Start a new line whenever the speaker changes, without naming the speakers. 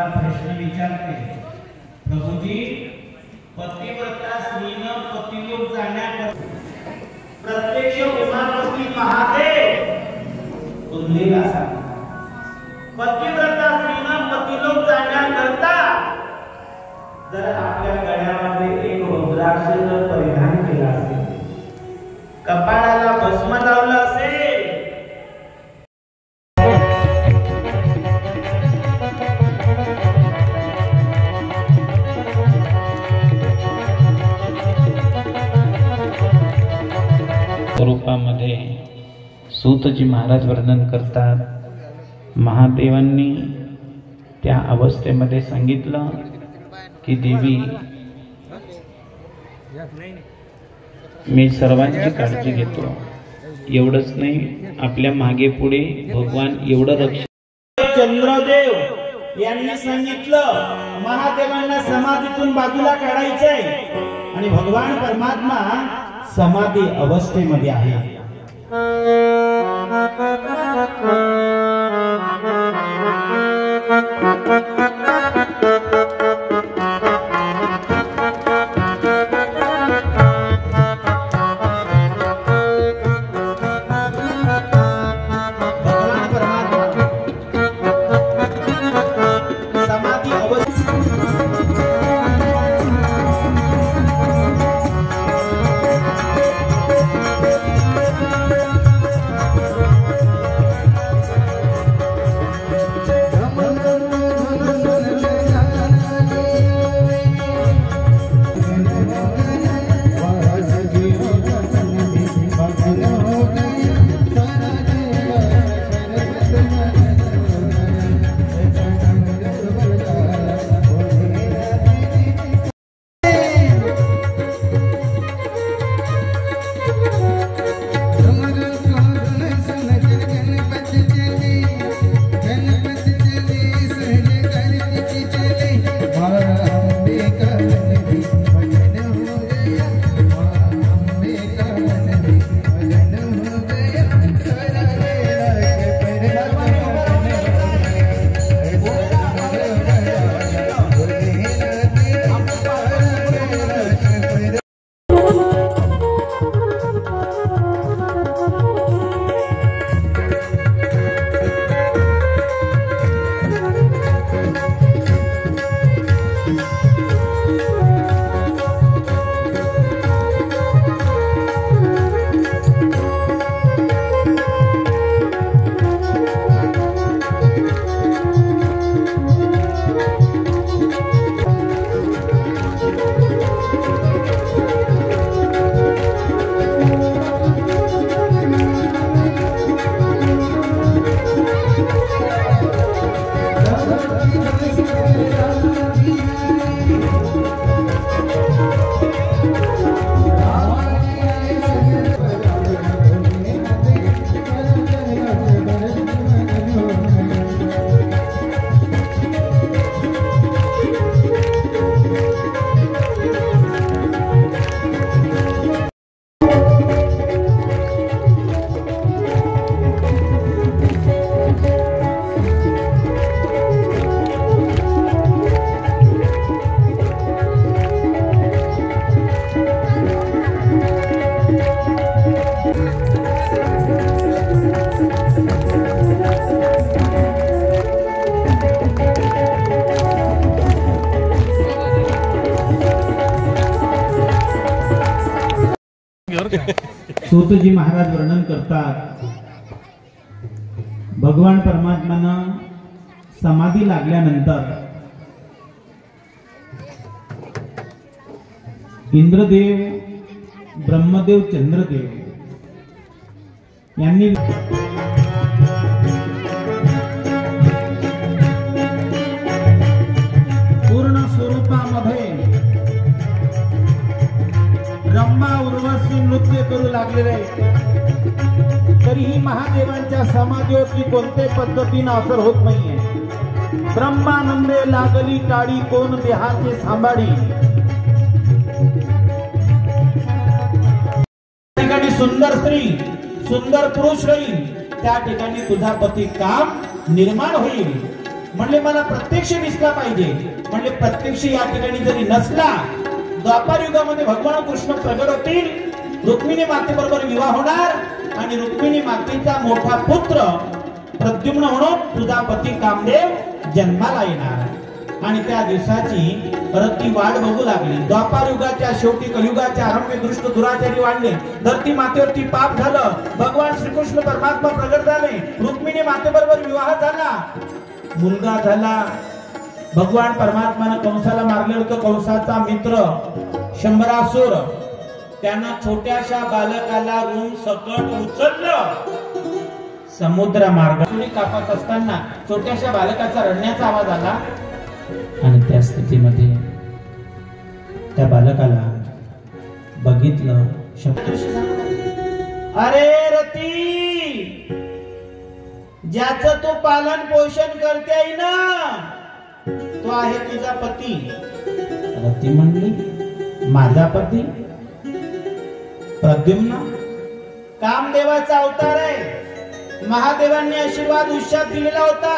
मला प्रश्न विचारते, प्रभूजी पतिव्रता स्त्रीनं पतिलोक जाण्याकरता प्रत्यक्ष उमापती महादेव उल्लेख असा, पतिव्रता स्त्रीनं पतिलोक जाण्याकरता जर आपल्या गळ्यामध्ये एक रुद्राक्ष जर परिधान केला असेल, कपाळाला भस्म लावलं असेल,
रूपामध्ये सूतजी महाराज वर्णन करतात, महादेवांनी त्या अवस्थेमध्ये सांगितलं की देवी मी सर्वांची काळजी घेतो, एवढंच नाही आपल्या मागे पुढे भगवान एवढं रक्षण.
चंद्रदेव यांनी सांगितलं महादेवांना समाधीतून बाजूला काढायचंय आणि भगवान परमात्मा समाधी अवस्थेमध्ये आहे. सूतजी महाराज वर्णन करतात, भगवान परमात्मानं समाधी लागल्यानंतर इंद्रदेव, ब्रह्मदेव, चंद्रदेव यांनी पूर्ण स्वरूपामध्ये ब्रह्मा उर्वशी नृत्य करू लागलेले, तरीही महादेवांच्या समाधीवरती कोणत्या पद्धतीने असर होत नाहीये. ब्रह्मानंदे लागली टाळी कोण देहाचे सांभाळी. ठिकाणी सुंदर स्त्री सुंदर पुरुष राहील, त्या ठिकाणी तुझा पती काम निर्माण होईल. म्हणले मला प्रत्यक्ष दिसला पाहिजे. म्हणले प्रत्यक्ष या ठिकाणी जरी नसला, द्वापार युगामध्ये भगवान कृष्ण प्रगट होतील, रुक्मिणी मातेबरोबर विवाह होणार आणि रुक्मिणी मातेचा मोठा पुत्र प्रद्युम्न म्हणून तुझा पती कामदेव जन्माला येणार. आणि त्या दिवसाची परत ती वाट बघू लागली. द्वापार युगाच्या शेवटी कलियुगाच्या आरंभी दृष्ट दुराचारी वाढले, धरती मातेवरती पाप झालं, भगवान श्रीकृष्ण परमात्मा प्रगट झाले, रुक्मिणी मातेबरोबर विवाह झाला, मुलगा झाला. भगवान परमात्मानं कंसाला मारले होतं. कंसाचा मित्र शंभरासुर त्यानं छोट्याशा बालकाला रूम सकट उचललं, समुद्र मार्गाने कापत असताना छोट्याशा बालकाचा रडण्याचा आवाज आला आणि त्या स्थितीमध्ये त्या बालकाला बघितलं. अरे रती, ज्याचं तू पालन पोषण करते ना, तो आहे तुझा पती. रती म्हणली माझा पती? प्रद्युम्न कामदेवाचा अवतार आहे. महादेवांनी आशीर्वाद उश्चात दिलेला होता.